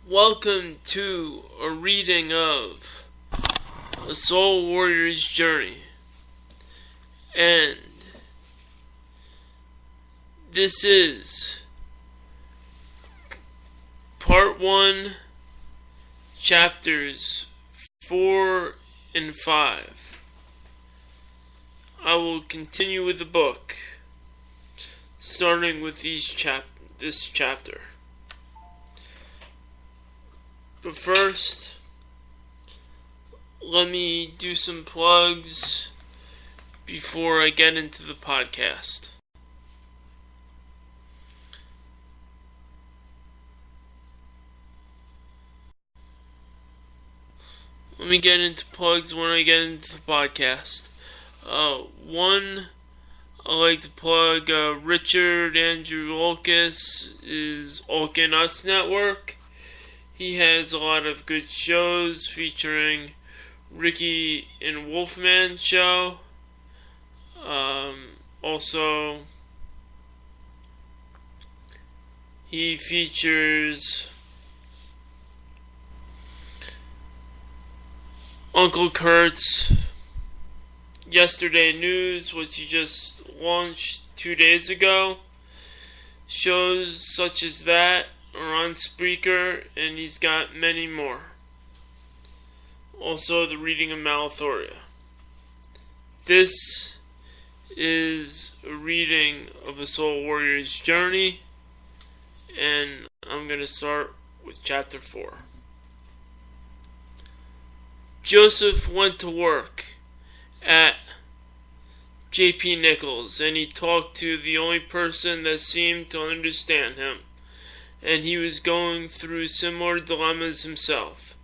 Welcome to a reading of A Soul Warrior's Journey, and this is part 1, chapters 4 and 5. I will continue with the book, starting with this chapter. But first, let me do some plugs before I get into the podcast. Let me get into plugs when I get into the podcast. One, I like to plug Richard Andrew Olkis' Olk and Us Network. He has a lot of good shows featuring Ricky and Wolfman Show. Also, he features Uncle Kurt's Yesterday News, which he just launched 2 days ago. Shows such as that are on Spreaker, and he's got many more. Also, the reading of Malathoria. This is a reading of A Soul Warrior's Journey, and I'm going to start with chapter 4. Joseph went to work at J.P. Nichols, and he talked to the only person that seemed to understand him. And he was going through similar dilemmas himself.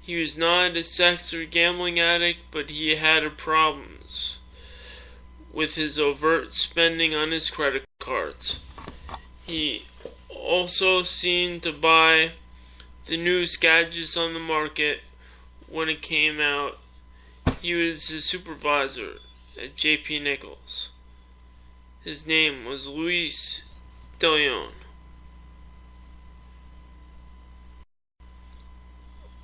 He was not a sex or gambling addict, but he had problems with his overt spending on his credit cards. He also seemed to buy the newest gadgets on the market when it came out. He was a supervisor at J.P. Nichols. His name was Luis De Leon.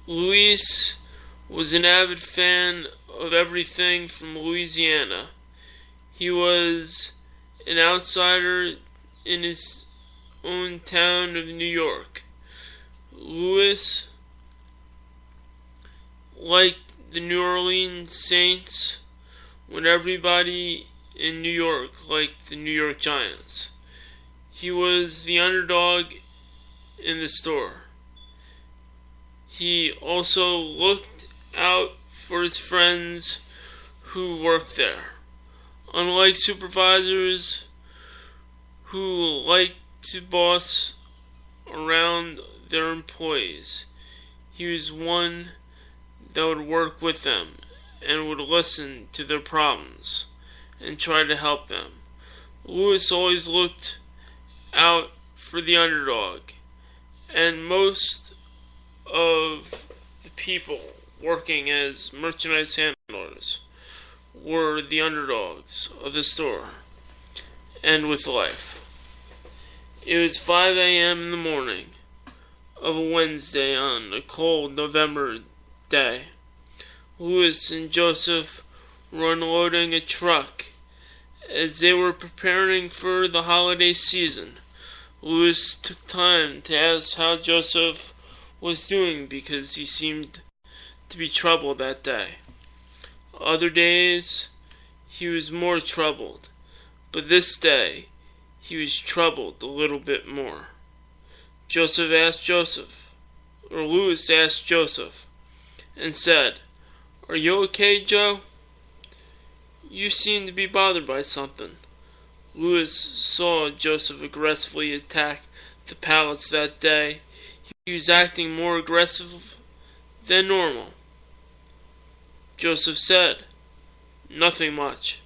Luis was an avid fan of everything from Louisiana. He was an outsider in his own town of New York. Luis liked the New Orleans Saints when everybody in New York liked the New York Giants. He was the underdog in the store. He also looked out for his friends who worked there. Unlike supervisors who liked to boss around their employees, he was one that would work with them and would listen to their problems and try to help them. Lewis always looked out for the underdog, and most of the people working as merchandise handlers were the underdogs of the store and with life. It was 5 a.m. in the morning of a Wednesday on a cold November day. Louis and Joseph were unloading a truck as they were preparing for the holiday season. Louis took time to ask how Joseph was doing because he seemed to be troubled that day. Other days he was more troubled, but this day he was troubled a little bit more. Louis asked Joseph and said, "Are you okay, Joe? You seem to be bothered by something." Louis saw Joseph aggressively attack the pallets that day. He was acting more aggressive than normal. Joseph said, "Nothing much."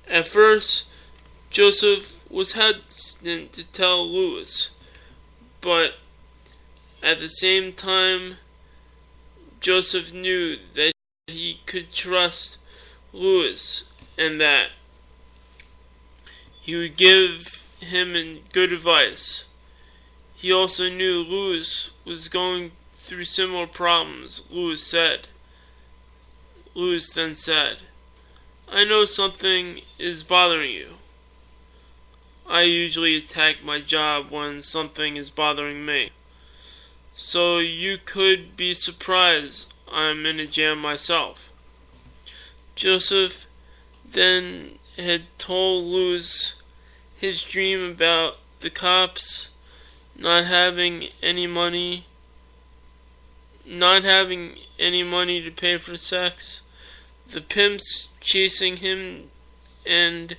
At first, Joseph was hesitant to tell Louis, but at the same time, Joseph knew that he could trust Louis and that he would give him good advice. He also knew Louis was going through similar problems. Louis then said, "I know something is bothering you. I usually attack my job when something is bothering me. So you could be surprised I'm in a jam myself." Joseph then had told Louis his dream about the cops not having any money to pay for sex, the pimps chasing him, and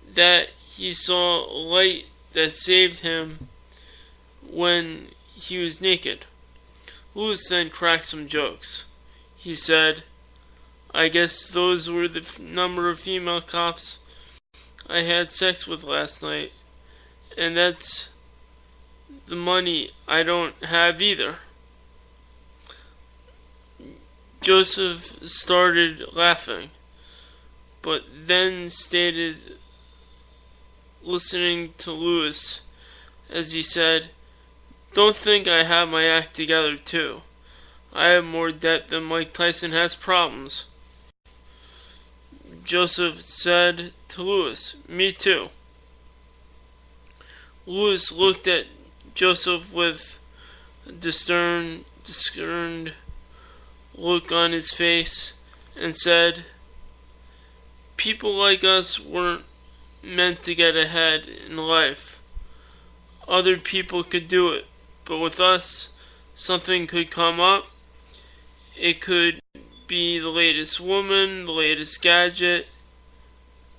that he saw a light that saved him when he was naked. Louis then cracked some jokes. He said, "I guess those were the number of female cops I had sex with last night, and that's the money I don't have either." Joseph started laughing, but then stayed listening to Louis as he said, "Don't think I have my act together too. I have more debt than Mike Tyson has problems." Joseph said to Louis, "Me too." Louis looked at Joseph with a discerned look on his face and said, "People like us weren't meant to get ahead in life. Other people could do it, but with us, something could come up. It could be the latest woman, the latest gadget,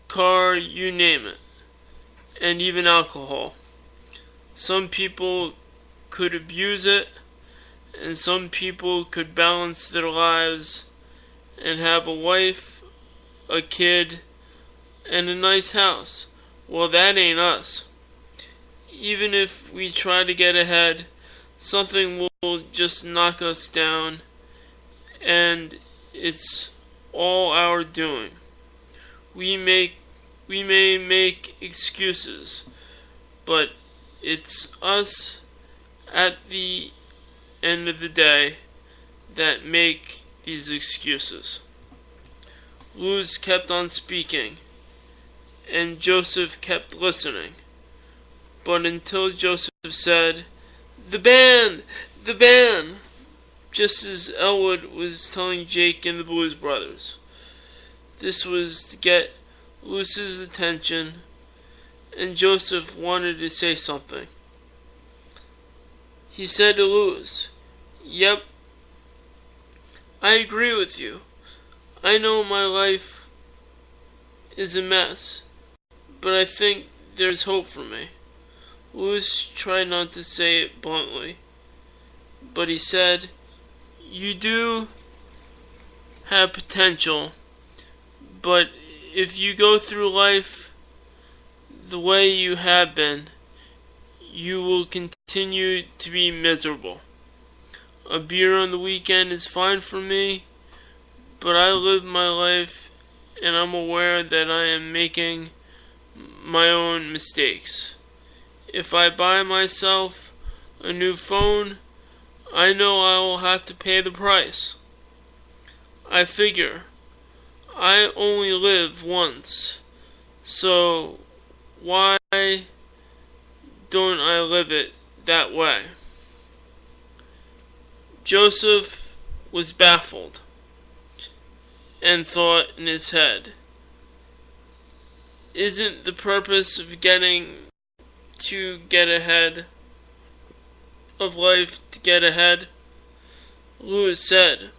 car, you name it, and even alcohol. Some people could abuse it, and some people could balance their lives and have a wife, a kid, and a nice house. Well, that ain't us. Even if we try to get ahead, something will just knock us down, and it's all our doing. We may make excuses, but it's us at the end of the day that make these excuses." Louis kept on speaking, and Joseph kept listening, but until Joseph said, "The band! The band!" just as Elwood was telling Jake and the Blues Brothers. This was to get Louis's attention, and Joseph wanted to say something. He said to Louis, "Yep, I agree with you. I know my life is a mess, but I think there's hope for me." Louis tried not to say it bluntly, but he said, "You do have potential, but if you go through life the way you have been, you will continue to be miserable. A beer on the weekend is fine for me, but I live my life and I'm aware that I am making my own mistakes. If I buy myself a new phone, I know I will have to pay the price. I figure I only live once, so why don't I live it that way?" Joseph was baffled and thought in his head, "Isn't the purpose of getting to get ahead of life to get ahead?" Louis said,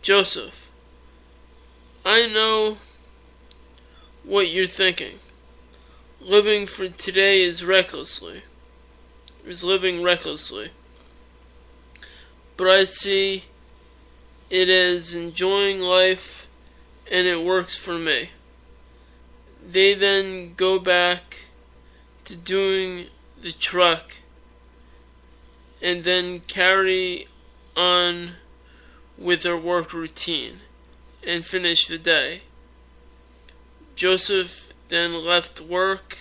"Joseph, I know what you're thinking. Living for today is living recklessly. But I see it as enjoying life, and it works for me." They then go back to doing the truck and then carry on with their work routine and finish the day. Joseph then left work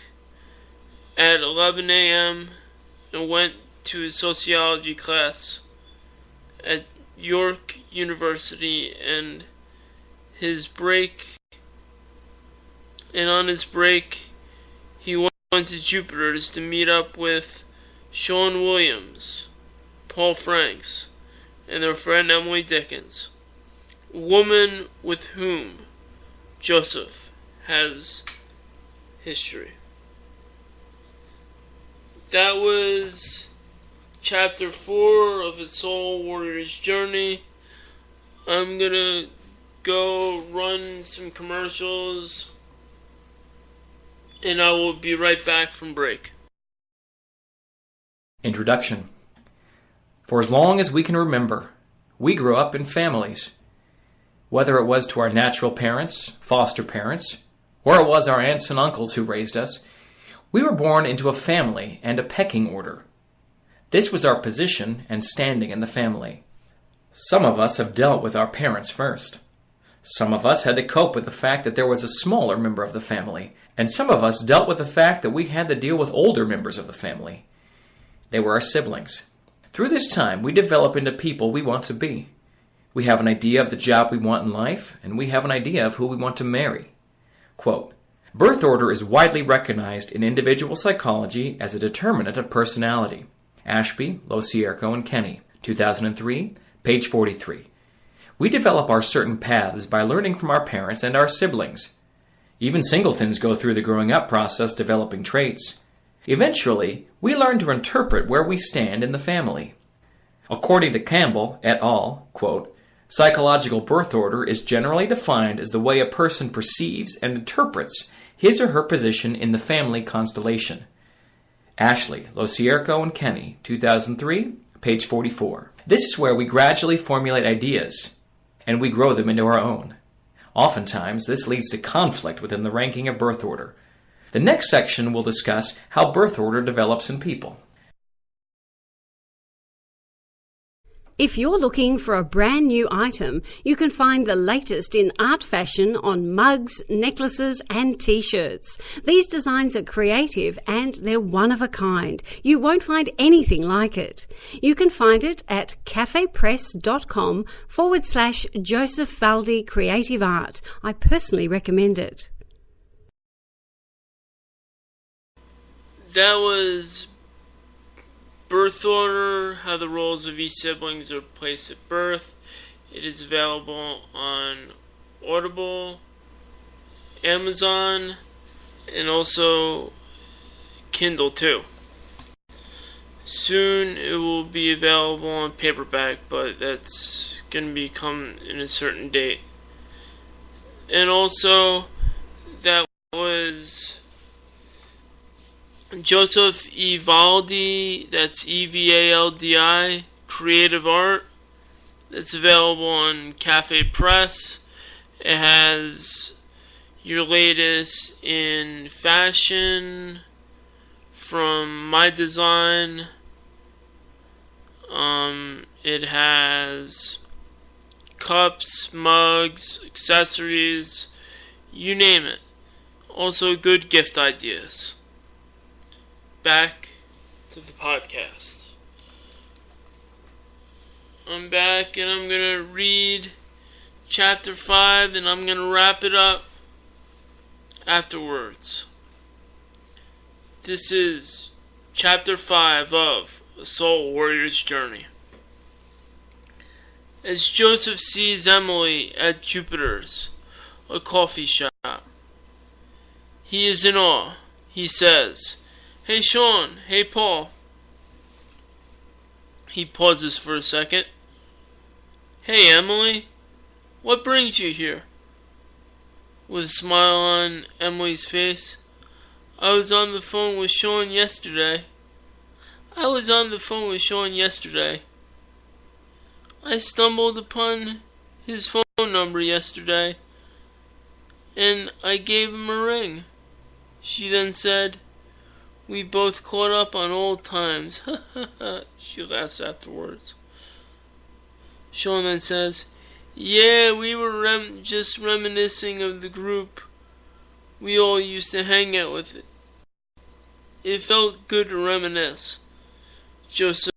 at 11 a.m. and went to his sociology class at York University, and on his break he went to Jupiter's to meet up with Sean Williams, Paul Franks, and their friend Emily Dickens, a woman with whom Joseph has history. That was Chapter 4 of the Soul Warrior's Journey. I'm gonna go run some commercials, and I will be right back from break. Introduction. For as long as we can remember, we grew up in families. Whether it was to our natural parents, foster parents, or it was our aunts and uncles who raised us, we were born into a family and a pecking order. This was our position and standing in the family. Some of us have dealt with our parents first. Some of us had to cope with the fact that there was a smaller member of the family, and some of us dealt with the fact that we had to deal with older members of the family. They were our siblings. Through this time, we develop into people we want to be. We have an idea of the job we want in life, and we have an idea of who we want to marry. Quote, birth order is widely recognized in individual psychology as a determinant of personality. Ashby, Locierco, and Kenny, 2003, page 43. We develop our certain paths by learning from our parents and our siblings. Even singletons go through the growing up process developing traits. Eventually, we learn to interpret where we stand in the family. According to Campbell et al., quote, psychological birth order is generally defined as the way a person perceives and interprets his or her position in the family constellation. Ashley, Locierco, and Kenny, 2003, page 44. This is where we gradually formulate ideas, and we grow them into our own. Oftentimes, this leads to conflict within the ranking of birth order. The next section will discuss how birth order develops in people. If you're looking for a brand new item, you can find the latest in art fashion on mugs, necklaces and t-shirts. These designs are creative and they're one of a kind. You won't find anything like it. You can find it at cafepress.com/Joseph Valdi Creative Art. I personally recommend it. That was Birth Order, how the roles of each siblings are placed at birth. It is available on Audible, Amazon, and also Kindle too. Soon it will be available on paperback, but that's going to become in a certain date. And also, that was Joseph E. Valdi, that's EVALDI, Creative Art. That's available on Cafe Press. It has your latest in fashion from my design. It has cups, mugs, accessories, you name it. Also good gift ideas. Back to the podcast. I'm back and I'm going to read chapter 5 and I'm going to wrap it up afterwards. This is chapter 5 of A Soul Warrior's Journey. As Joseph sees Emily at Jupiter's, a coffee shop, he is in awe. He says, "Hey Sean, hey Paul." He pauses for a second. "Hey Emily, what brings you here?" With a smile on Emily's face. I was on the phone with Sean yesterday. I stumbled upon his phone number yesterday, and I gave him a ring. She then said, "We both caught up on old times." She laughs afterwards. Sean then says, "Yeah, we were just reminiscing of the group we all used to hang out with. It felt good to reminisce." Joseph.